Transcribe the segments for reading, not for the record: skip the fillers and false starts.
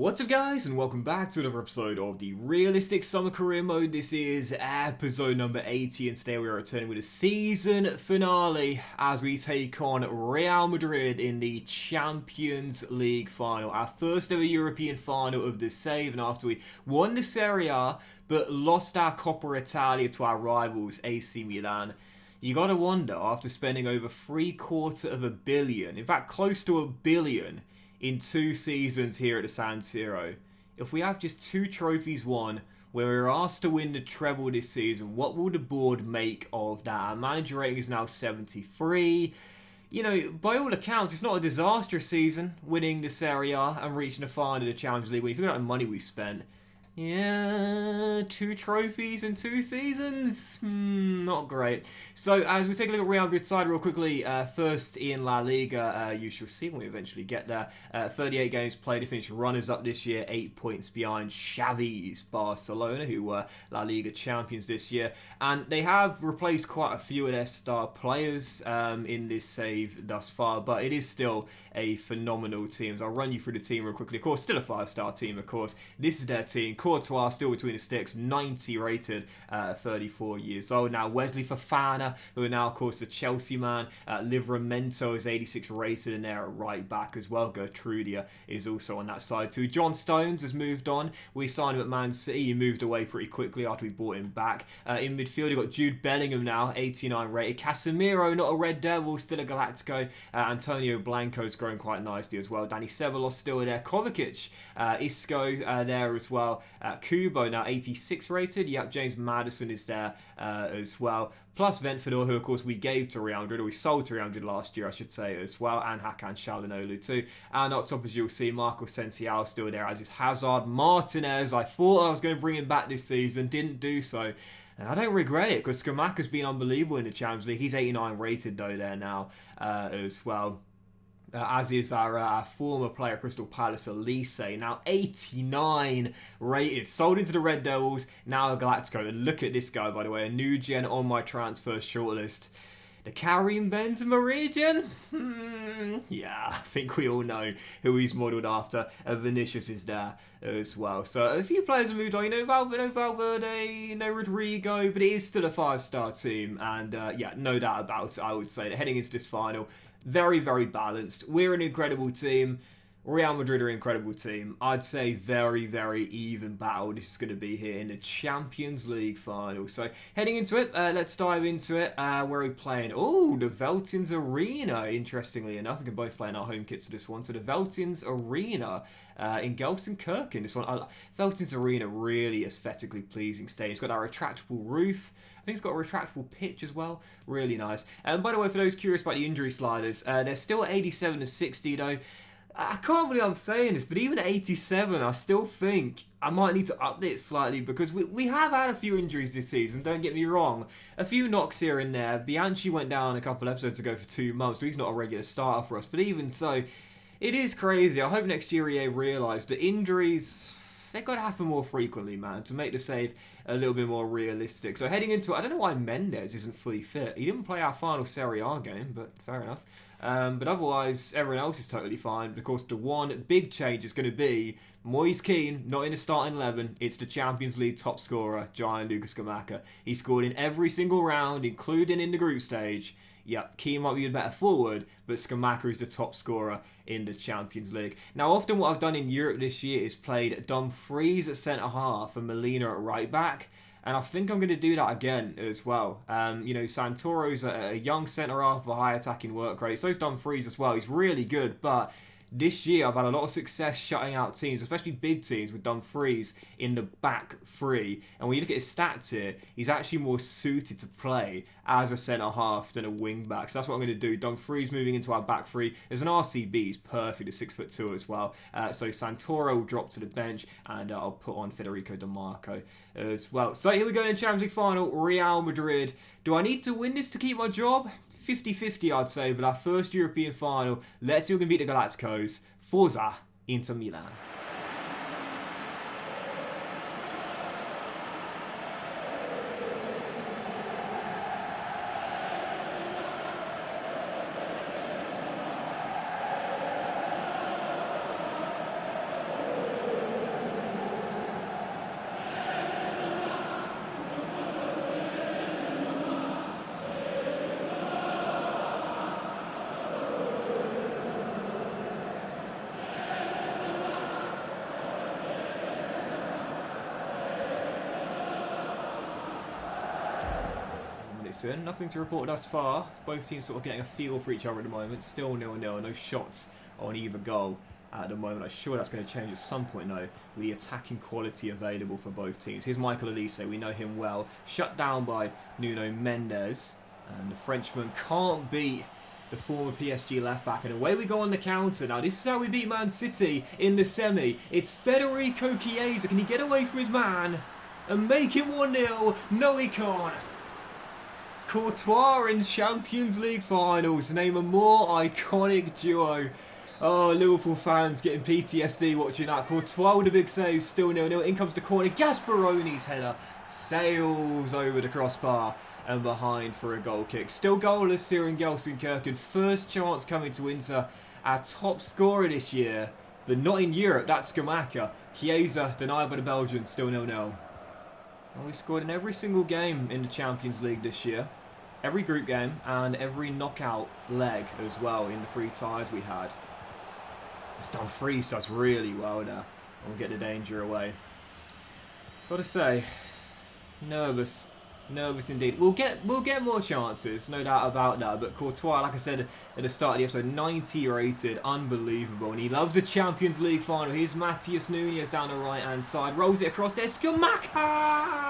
What's up guys, and welcome back to another episode of the Realistic Summer Career Mode. This is episode number 80 and today we are returning with a season finale as we take on Real Madrid in the Champions League final. Our first ever European final of the save, and after we won the Serie A but lost our Coppa Italia to our rivals AC Milan. You gotta wonder, after spending over $750 million, in fact close to $1 billion, in 2 seasons here at the San Siro, if we have just 2 trophies won, where we're asked to win the treble this season, what will the board make of that? Our manager rating is now 73. You know, by all accounts, it's not a disastrous season, winning the Serie A and reaching the final of the Champions League. When you think about the money we spent, yeah, 2 trophies in 2 seasons? Not great. So, as we take a look at Real Madrid's side real quickly, first in La Liga, you shall see when we eventually get there. 38 games played to finish runners-up this year, 8 points behind Xavi's Barcelona, who were La Liga champions this year. And they have replaced quite a few of their star players in this save thus far, but it is still a phenomenal team. So I'll run you through the team real quickly. Of course, still a 5-star team, of course. This is their team. Courtois still between the sticks, 90 rated, 34 years old. Now Wesley Fofana, who are now of course the Chelsea man. Livramento is 86 rated in there at right back as well. Gertrudia is also on that side too. John Stones has moved on. We signed him at Man City. He moved away pretty quickly after we bought him back. In midfield, you've got Jude Bellingham now, 89 rated. Casemiro, not a Red Devil, still a Galactico. Antonio Blanco's growing quite nicely as well. Danny Ceballos still there. Kovacic, Isco there as well. Kubo now 86 rated. Yep, James Maddison is there as well. Plus Ventfordor, who of course we gave to Real Madrid, or we sold to Real Madrid last year, I should say, as well. And Hakan Çalhanoğlu too. And up top, as you'll see, Marco Sensiao still there, as is Hazard. Martinez, I thought I was going to bring him back this season, didn't do so. And I don't regret it, because Scamacca's been unbelievable in the Champions League. He's 89 rated though there now as well. As is our former player, Crystal Palace, Elise, now 89 rated. Sold into the Red Devils, now a Galactico. And look at this guy, by the way, a new gen on my transfer shortlist. The Karim Benzema region? Yeah, I think we all know who he's modelled after. Vinicius is there as well. So a few players have moved on. You know, Valverde, Rodrigo, but it is still a 5-star team. And yeah, no doubt about it, I would say that heading into this final, very, very balanced. We're an incredible team. Real Madrid are an incredible team. I'd say very, very even battle this is going to be here in the Champions League final. So heading into it, let's dive into it. Where are we playing? Oh, the Veltins Arena. Interestingly enough, we can both play in our home kits to this one. So the Veltins Arena in Gelsenkirchen. This one, Veltins Arena, really aesthetically pleasing stage. It's got our retractable roof. I think it's got a retractable pitch as well. Really nice. And by the way, for those curious about the injury sliders, they're still at 87 to 60 though. I can't believe I'm saying this, but even at 87, I still think I might need to update it slightly, because we have had a few injuries this season, don't get me wrong. A few knocks here and there. Bianchi went down a couple episodes ago for 2 months, so he's not a regular starter for us. But even so, it is crazy. I hope next year EA realise that injuries, they've got to happen more frequently, man, to make the save a little bit more realistic. So heading into it, I don't know why Mendes isn't fully fit. He didn't play our final Serie A game, but fair enough. But otherwise, everyone else is totally fine. But of course, the one big change is going to be Moise Kean, not in the starting 11. It's the Champions League top scorer, Gianluca Scamacca. He scored in every single round, including in the group stage. Yep, Kean might be a better forward, but Scamacca is the top scorer in the Champions League. Now, often what I've done in Europe this year is played Dumfries at centre-half and Molina at right-back. And I think I'm going to do that again as well. You know, Santoro's a young centre-half with a high attacking work rate. So is Dumfries as well. He's really good, but this year I've had a lot of success shutting out teams, especially big teams, with Dumfries in the back three. And when you look at his stats here, he's actually more suited to play as a centre-half than a wing-back. So that's what I'm going to do. Dumfries moving into our back three. There's an RCB, he's perfect at 6'2" as well. So Santoro will drop to the bench, and I'll put on Federico Di Marco as well. So here we go in the Champions League final, Real Madrid. Do I need to win this to keep my job? 50-50 I'd say, but our first European final. Let's see who can beat the Galacticos. Forza Inter Milan. Madison. Nothing to report thus far. Both teams sort of getting a feel for each other at the moment. Still 0-0. No shots on either goal at the moment. I'm sure that's going to change at some point though, with the attacking quality available for both teams. Here's Michael Elise. We know him well. Shut down by Nuno Mendes. And the Frenchman can't beat the former PSG left-back. And away we go on the counter. Now, this is how we beat Man City in the semi. It's Federico Chiesa. Can he get away from his man and make it 1-0? No, he can't. Courtois in Champions League finals. Name a more iconic duo. Oh, Liverpool fans getting PTSD watching that. Courtois with a big save. Still 0-0. In comes the corner. Gasperoni's header sails over the crossbar and behind for a goal kick. Still goalless here in Gelsenkirchen. First chance coming to Inter. Our top scorer this year, but not in Europe. That's Scamacca. Chiesa denied by the Belgians. Still 0-0. Well, we scored in every single game in the Champions League this year. Every group game and every knockout leg as well in the 3 ties we had. It's done 3, so that's really well now. And we'll get the danger away. Gotta say, nervous. Nervous indeed. We'll get more chances, no doubt about that. But Courtois, like I said at the start of the episode, 90 rated, unbelievable. And he loves the Champions League final. Here's Matheus Nunes down the right-hand side. Rolls it across there. Scamacca!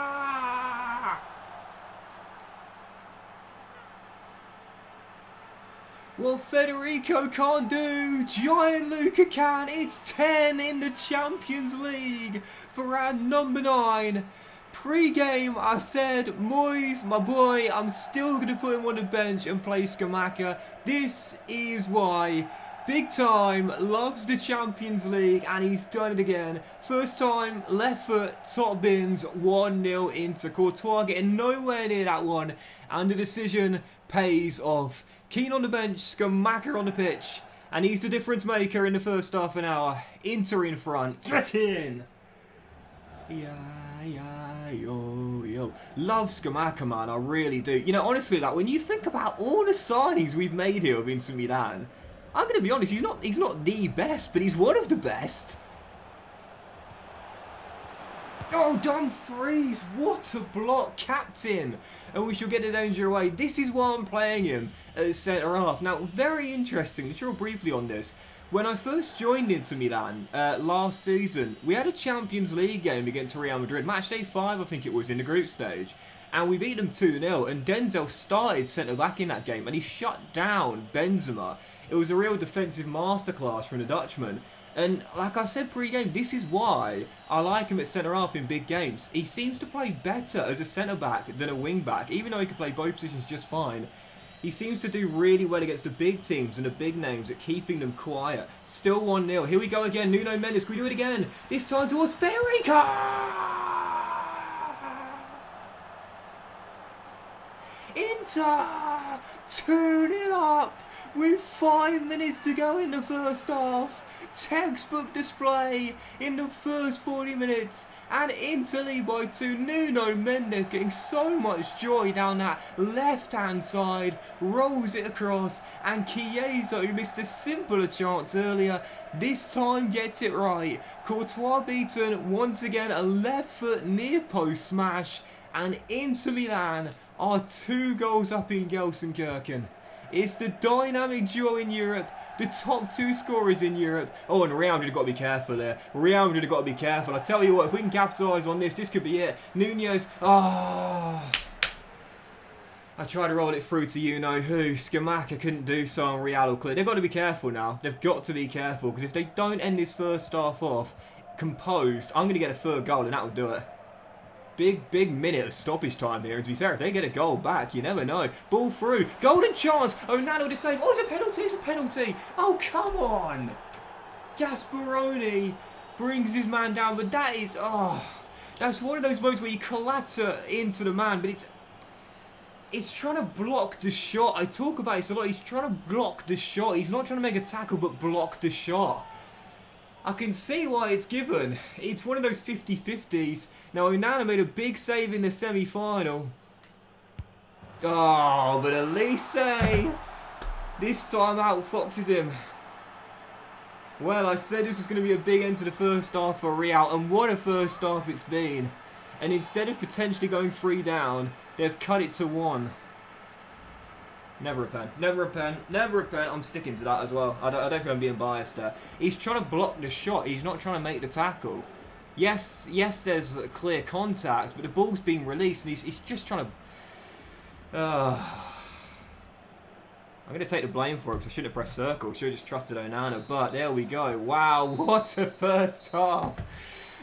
What Federico can't do, Giant Luca can. It's 10 in the Champions League for our number 9. Pre-game, I said, Moyes, my boy, I'm still going to put him on the bench and play Scamacca. This is why. Big time, loves the Champions League, and he's done it again. First time, left foot, top bins, 1-0 into Courtois, getting nowhere near that one, and the decision pays off. Keane on the bench, Scamacca on the pitch, and he's the difference maker in the first half an hour. Inter in front, get in! Yo. Love Scamacca, man, I really do. You know, honestly, like, when you think about all the signings we've made here of Inter Milan, I'm going to be honest, he's not the best, but he's one of the best. Oh, Dumfries, what a block, captain. And we shall get the danger away. This is why I'm playing him at centre-half. Now, very interesting, let's real briefly on this. When I first joined Inter Milan last season, we had a Champions League game against Real Madrid. Match day 5, I think it was, in the group stage. And we beat them 2-0. And Denzel started centre-back in that game. And he shut down Benzema. It was a real defensive masterclass from the Dutchman. And like I said pre-game, this is why I like him at centre-half in big games. He seems to play better as a centre-back than a wing-back. Even though he can play both positions just fine. He seems to do really well against the big teams and the big names at keeping them quiet. Still 1-0. Here we go again. Nuno Mendes. Can we do it again? This time towards Federico! Inter! 2-0 up with 5 minutes to go in the first half. Textbook display in the first 40 minutes. And Inter lead by 2. Nuno Mendes getting so much joy down that left-hand side. Rolls it across. And Chiesa, who missed a simpler chance earlier, this time gets it right. Courtois beaten. Once again, a left foot near post smash. And Inter Milan are 2 goals up in Gelsenkirchen. It's the dynamic duo in Europe. The top 2 scorers in Europe. Oh, and Real Madrid have got to be careful there. Real Madrid have got to be careful. I tell you what, if we can capitalise on this, this could be it. Nunez. I tried to roll it through to you-know-who. Scamacca couldn't do so on Real clear. They've got to be careful now. They've got to be careful. Because if they don't end this first half off composed, I'm going to get a 3rd goal and that will do it. Big minute of stoppage time here. And to be fair, if they get a goal back, you never know. Ball through. Golden chance. Onana to save. Oh, it's a penalty. It's a penalty. Oh, come on. Gasperoni brings his man down. But that is... that's one of those moments where you clatter into the man. But it's trying to block the shot. I talk about this a lot. He's trying to block the shot. He's not trying to make a tackle, but block the shot. I can see why it's given. It's one of those 50-50s. Now, Onana made a big save in the semi-final. Oh, but Elise, this time outfoxes him. Well, I said this was going to be a big end to the first half for Real, and what a first half it's been. And instead of potentially going 3 down, they've cut it to 1. Never a pen. Never a pen. Never a pen. I'm sticking to that as well. I don't think I'm being biased there. He's trying to block the shot. He's not trying to make the tackle. Yes, there's clear contact, but the ball's being released, and he's just trying to... I'm going to take the blame for it because I should have pressed circle. Should have just trusted Onana. But there we go. Wow, what a first half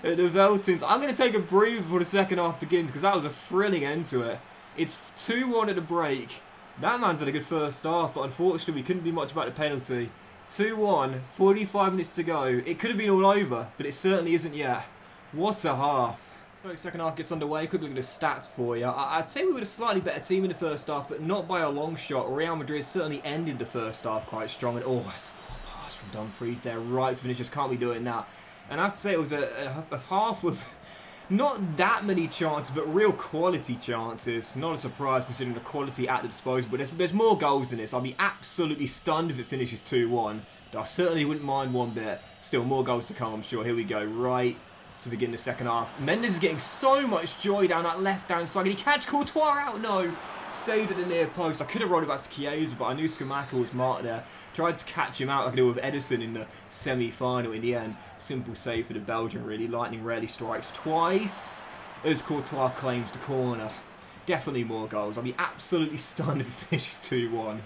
at the Veltins. I'm going to take a breather before the second half begins because that was a thrilling end to it. It's 2-1 at the break. That man's had a good first half, but unfortunately we couldn't do much about the penalty. 2-1, 45 minutes to go. It could have been all over, but it certainly isn't yet. What a half. So second half gets underway. Quick look at the stats for you. I'd say we were a slightly better team in the first half, but not by a long shot. Real Madrid certainly ended the first half quite strong. And oh, that's a pass from Dumfries there, right to finish. Just can't be doing that. And I have to say it was a half with not that many chances, but real quality chances. Not a surprise considering the quality at the disposal. But there's more goals in this. I'll be absolutely stunned if it finishes 2-1. I certainly wouldn't mind one bit. Still more goals to come, I'm sure. Here we go. Right to begin the second half. Mendes is getting so much joy down that left-hand side. Can he catch Courtois out? No. Saved at the near post. I could have rolled it back to Chiesa, but I knew Skamaka was marked there. Tried to catch him out like I did with Edison in the semi-final. In the end, simple save for the Belgian, really. Lightning rarely strikes twice as Courtois claims the corner. Definitely more goals. I'll be absolutely stunned if it finishes 2-1.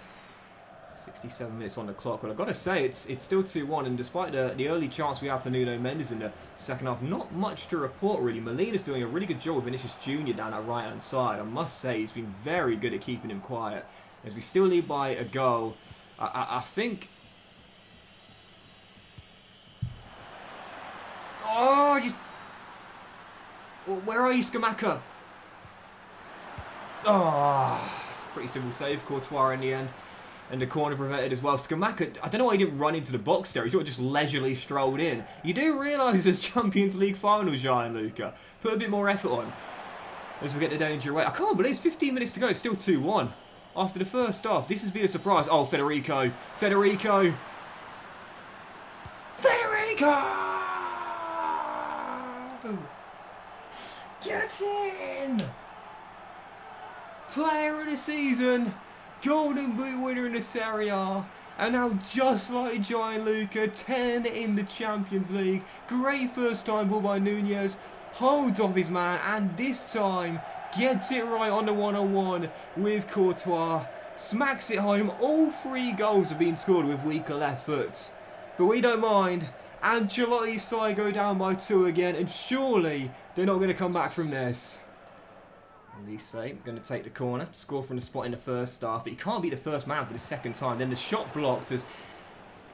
67 minutes on the clock. Well, I've got to say, it's still 2-1, and despite the early chance we have for Nuno Mendes in the second half, not much to report, really. Molina's doing a really good job with Vinicius Jr. down that right-hand side. I must say, he's been very good at keeping him quiet. As we still lead by a goal, I think... Oh, just... Where are you, Skamaka? Oh, pretty simple save, Courtois in the end. And the corner prevented as well. Skamaka, I don't know why he didn't run into the box there. He sort of just leisurely strolled in. You do realise there's Champions League final, Gianluca. Put a bit more effort on as we get the danger away. I can't believe it's 15 minutes to go. It's still 2-1 after the first half. This has been a surprise. Oh, Federico. Federico. Get in! Player of the season. Golden Boot winner in the Serie A, and now just like Gianluca, 10 in the Champions League. Great first time ball by Nunez, holds off his man, and this time gets it right on the one-on-one with Courtois. Smacks it home. All 3 goals have been scored with weaker left foot, but we don't mind. Ancelotti's side go down by 2 again, and surely they're not going to come back from this. Elise going to take the corner, score from the spot in the first half, but he can't be the first man for the second time. Then the shot blocked as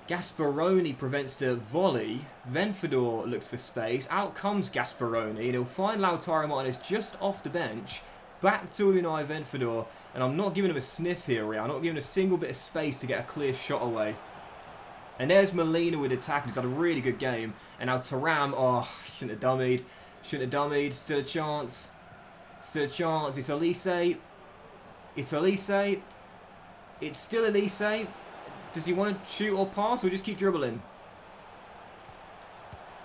Gasperoni prevents the volley. Venfador looks for space. Out comes Gasperoni, and he'll find Lautaro Martinez just off the bench. Back to Unai Venfador, and I'm not giving him a sniff here, Real. I'm not giving a single bit of space to get a clear shot away. And there's Molina with the tackle. He's had a really good game. And now Thuram, oh, shouldn't have dummied. Shouldn't have dummied. Still a chance. Still a chance. It's Elise. It's Elise. It's still Elise. Does he want to shoot or pass or just keep dribbling?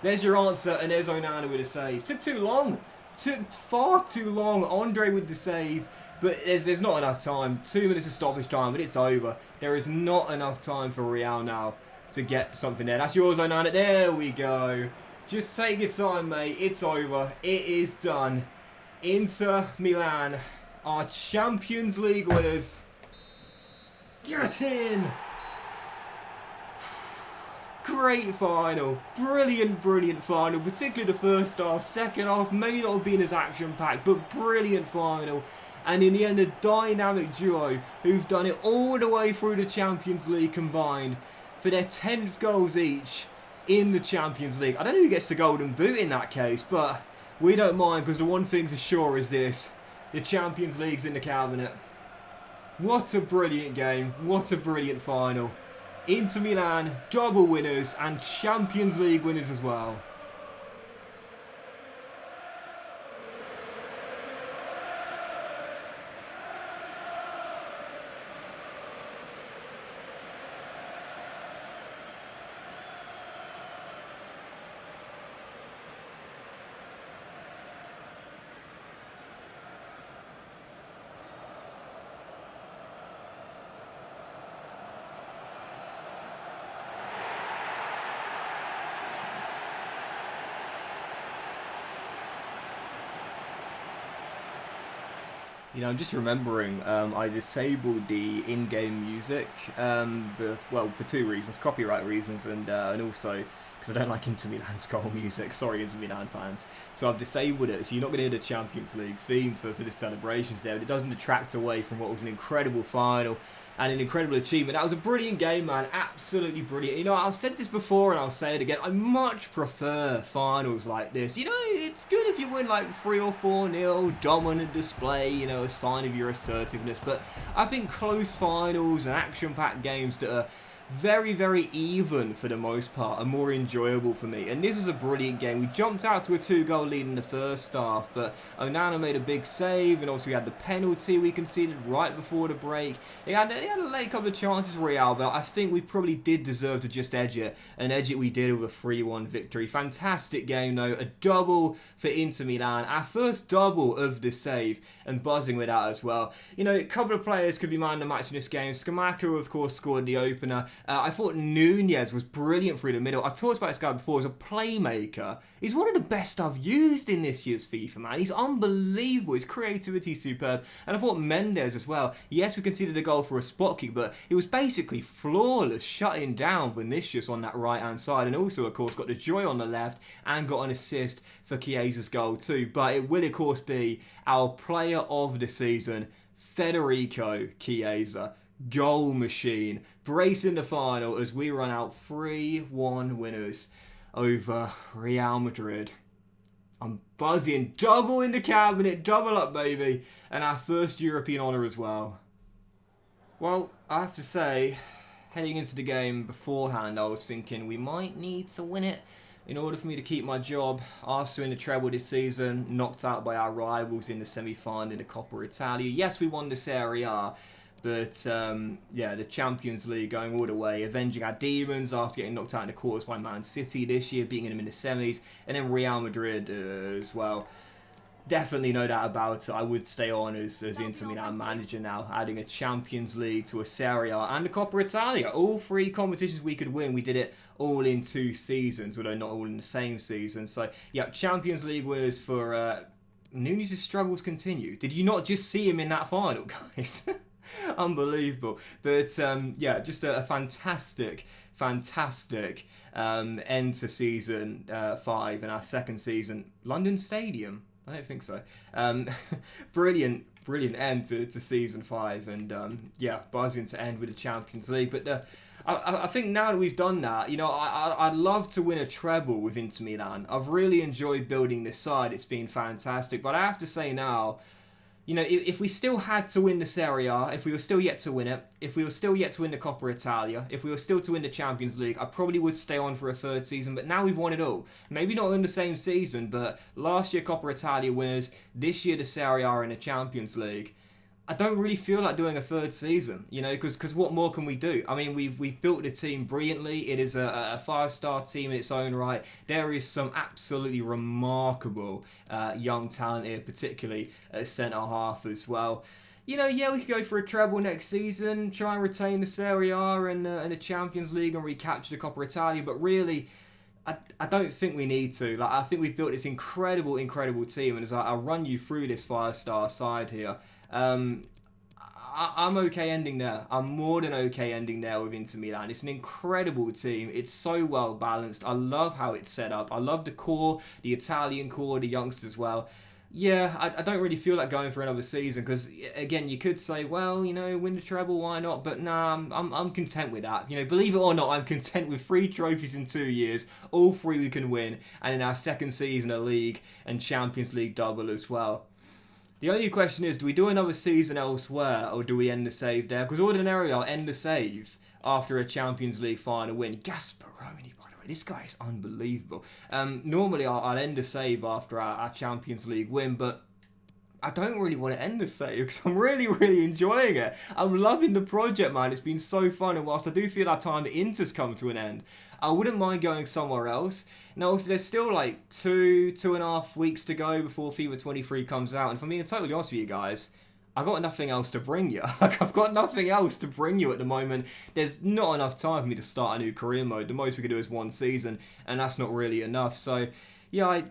There's your answer, and there's Onana with a save. Took too long. Took far too long. Andre with the save. But there's not enough time. 2 minutes of stoppage time, but it's over. There is not enough time for Real now to get something there. That's yours, Onana. There we go. Just take your time, mate. It's over. It is done. Inter Milan, our Champions League winners. Get in! Great final. Brilliant, brilliant final. Particularly the first half. Second half may not have been as action-packed, but brilliant final. And in the end, a dynamic duo who've done it all the way through the Champions League combined for their 10th goals each in the Champions League. I don't know who gets the golden boot in that case, but we don't mind because the one thing for sure is this. The Champions League's in the cabinet. What a brilliant game. What a brilliant final. Inter Milan, double winners and Champions League winners as well. I'm just remembering I disabled the in-game music, well, for two reasons, copyright reasons, and also because I don't like Inter Milan's goal music. Sorry, Inter Milan fans. So I've disabled it, so you're not going to hear the Champions League theme for the celebrations there, but it doesn't detract away from what was an incredible final and an incredible achievement. That was a brilliant game, man. Absolutely brilliant. I've said this before and I'll say it again. I much prefer finals like this. It's good if you win like 3 or 4-0, dominant display, a sign of your assertiveness. But I think close finals and action-packed games that are very, very even for the most part are more enjoyable for me. And this was a brilliant game. We jumped out to a 2-goal lead in the first half, but Onana made a big save, and also we had the penalty we conceded right before the break. He had a late couple of chances, Real, but I think we probably did deserve to just edge it, and edge it we did with a 3-1 victory. Fantastic game though, a double for Inter Milan, our first double of the save, and buzzing with that as well. A couple of players could be man of the match in this game. Scamacca, of course, scored the opener. I thought Nunez was brilliant through the middle. I've talked about this guy before as a playmaker. He's one of the best I've used in this year's FIFA, man. He's unbelievable. His creativity is superb. And I thought Mendes as well. Yes, we conceded a goal for a spot kick, but it was basically flawless, shutting down Vinicius on that right-hand side. And also, of course, got the joy on the left and got an assist for Chiesa's goal too. But it will, of course, be our player of the season, Federico Chiesa. Goal machine, bracing the final as we run out 3-1 winners over Real Madrid. I'm buzzing, double in the cabinet, double up baby, and our first European honour as well. Well, I have to say, heading into the game beforehand, I was thinking we might need to win it in order for me to keep my job. Arsenal in the treble this season, knocked out by our rivals in the semi-final in the Coppa Italia. Yes, we won the Serie A, but the Champions League going all the way, avenging our demons after getting knocked out in the quarters by Man City this year, beating them in the semis, and then Real Madrid as well. Definitely no doubt about it. I would stay on as Inter Milan manager now, adding a Champions League to a Serie A and a Coppa Italia. All 3 competitions we could win. We did it all in 2 seasons, although not all in the same season. So, yeah, Champions League winners for Nunez's struggles continue. Did you not just see him in that final, guys? Unbelievable. But just a fantastic end to season 5 and our second season. London Stadium? I don't think so. Brilliant end to season 5, and buzzing to end with the Champions League. But I think now that we've done that, I'd love to win a treble with Inter Milan. I've really enjoyed building this side. It's been fantastic. But I have to say now, if we still had to win the Serie A, if we were still yet to win it, if we were still yet to win the Coppa Italia, if we were still to win the Champions League, I probably would stay on for a 3rd season, but now we've won it all. Maybe not in the same season, but last year Coppa Italia winners, this year the Serie A and the Champions League. I don't really feel like doing a 3rd season, because what more can we do? I mean, we've built the team brilliantly. It is a 5-star team in its own right. There is some absolutely remarkable young talent here, particularly at centre-half as well. We could go for a treble next season, try and retain the Serie A and the Champions League and recapture the Coppa Italia, but really, I don't think we need to. I think we've built this incredible team, and as I run you through this 5-star side here, I'm okay ending there. I'm more than okay ending there with Inter Milan. It's an incredible team. It's so well balanced. I love how it's set up. I love the core, the Italian core, the youngsters as well. Yeah, I don't really feel like going for another season because, again, you could say, well, win the treble, why not? But nah, I'm content with that. Believe it or not, I'm content with 3 trophies in 2 years, all 3 we can win, and in our second season a league and Champions League double as well. The only question is, do we do another season elsewhere, or do we end the save there? Because ordinarily, I'll end the save after a Champions League final win. Gasparoni, by the way, this guy is unbelievable. Normally, I'll end the save after our Champions League win, but I don't really want to end the save because I'm really enjoying it. I'm loving the project, man. It's been so fun, and whilst I do feel our time at Inter's come to an end, I wouldn't mind going somewhere else. Now, also, there's still like 2.5 weeks to go before FIFA 23 comes out, and for me, I'm totally honest with you guys, I've got nothing else to bring you. I've got nothing else to bring you at the moment. There's not enough time for me to start a new career mode. The most we could do is 1 season, and that's not really enough. So, yeah,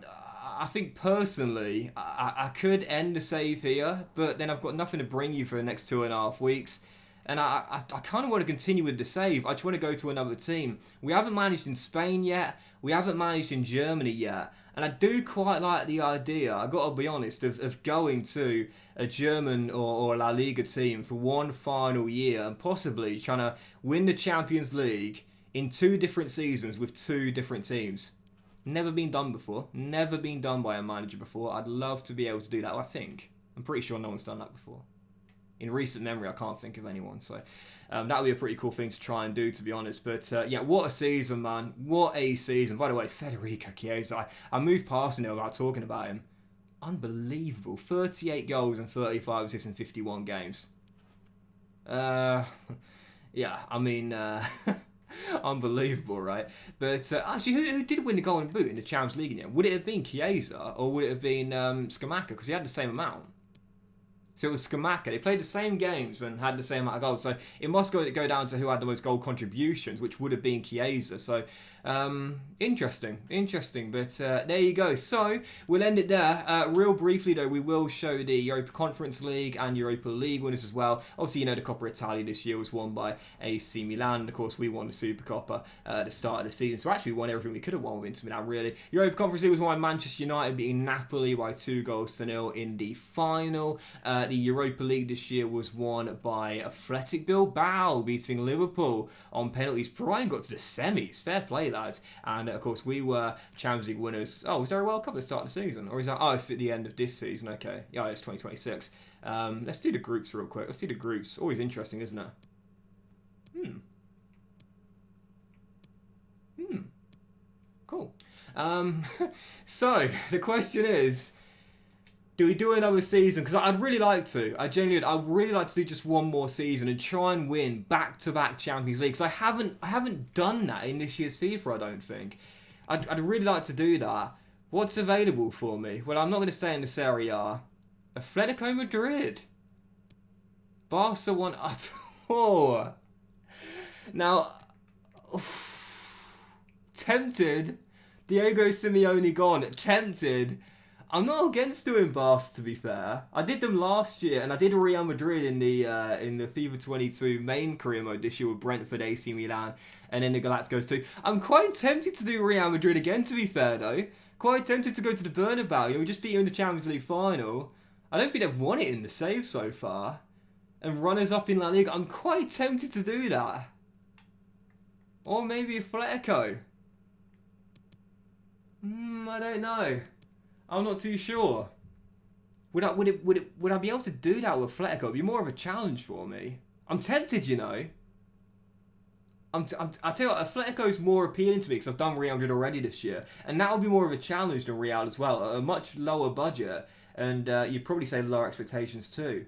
I think personally, I could end the save here, but then I've got nothing to bring you for the next 2.5 weeks. And I kind of want to continue with the save. I just want to go to another team. We haven't managed in Spain yet. We haven't managed in Germany yet. And I do quite like the idea, I've got to be honest, of going to a German or La Liga team for one final year and possibly trying to win the Champions League in 2 different seasons with 2 different teams. Never been done before. Never been done by a manager before. I'd love to be able to do that, I think. I'm pretty sure no one's done that before. In recent memory, I can't think of anyone. So that would be a pretty cool thing to try and do, to be honest. But yeah, what a season, man. What a season. By the way, Federico Chiesa, I moved past him without talking about him. Unbelievable. 38 goals and 35 assists in 51 games. Yeah, I mean... unbelievable, right? But actually, who did win the Golden Boot in the Champions League in the end? Would it have been Chiesa or would it have been Scamacca? Because he had the same amount. So it was Scamacca. They played the same games and had the same amount of goals. So it must go down to who had the most goal contributions, which would have been Chiesa. So interesting. But there you go. So we'll end it there. Real briefly though, we will show the Europa Conference League and Europa League winners as well. Obviously, you know the Coppa Italia this year was won by AC Milan. And of course, we won the Supercoppa at the start of the season. So actually, we won everything we could have won with Inter Milan, really. Europa Conference League was won by Manchester United beating Napoli by 2-0 in the final. The Europa League this year was won by Athletic Bilbao beating Liverpool on penalties. Brian got to the semis. Fair play, lads. And of course, we were Champions League winners. Oh, was there a World Cup at the start of the season? Or is that... Oh, it's at the end of this season. Okay. Yeah, it's 2026. Let's do the groups real quick. Let's do the groups. Always interesting, isn't it? Cool. So, the question is... Do we do another season? Because I'd really like to. I'd really like to do just one more season and try and win back-to-back Champions League. Because I haven't done that in this year's FIFA, I don't think. I'd really like to do that. What's available for me? Well, I'm not going to stay in this area. Atletico Madrid. Barca won... Oh. Now... Tempted. Diego Simeone gone. Tempted. I'm not against doing Barca, to be fair. I did them last year, and I did Real Madrid in the FIFA 22 main career mode this year with Brentford, AC Milan, and then the Galacticos too. I'm quite tempted to do Real Madrid again, to be fair, though. Quite tempted to go to the Bernabeu. You know, we just beat you in the Champions League final. I don't think they've won it in the save so far. And runners-up in La Liga. I'm quite tempted to do that. Or maybe Atletico. I don't know. I'm not too sure. Would I be able to do that with Atletico? It'd be more of a challenge for me. I'm tempted, you know. I tell you what, Atletico's more appealing to me because I've done Real Madrid already this year, and that'll be more of a challenge than Real as well. A much lower budget, and you'd probably say lower expectations too.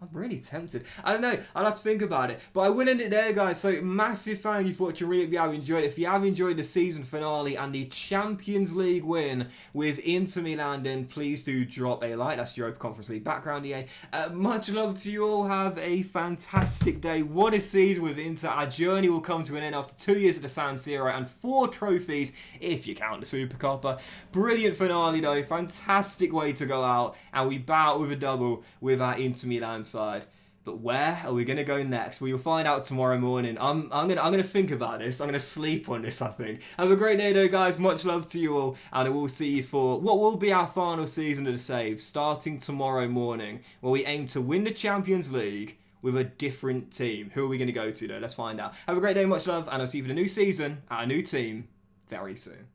I'm really tempted. I don't know. I'll have to think about it. But I will end it there, guys. So, massive thank you for watching. Really hope you have enjoyed it. If you have enjoyed the season finale and the Champions League win with Inter Milan, then please do drop a like. That's Europa Conference League background, EA. Much love to you all. Have a fantastic day. What a season with Inter. Our journey will come to an end after 2 years at the San Siro and 4 trophies, if you count the Supercoppa. Brilliant finale, though. Fantastic way to go out. And we bow out with a double with our Inter Milan side. But where are we going to go next? Well, you'll find out tomorrow morning. I'm gonna think about this. I'm going to sleep on this, I think. Have a great day, though, guys. Much love to you all. And I will see you for what will be our final season of the save, starting tomorrow morning, where we aim to win the Champions League with a different team. Who are we going to go to, though? Let's find out. Have a great day. Much love. And I'll see you for the new season, our new team, very soon.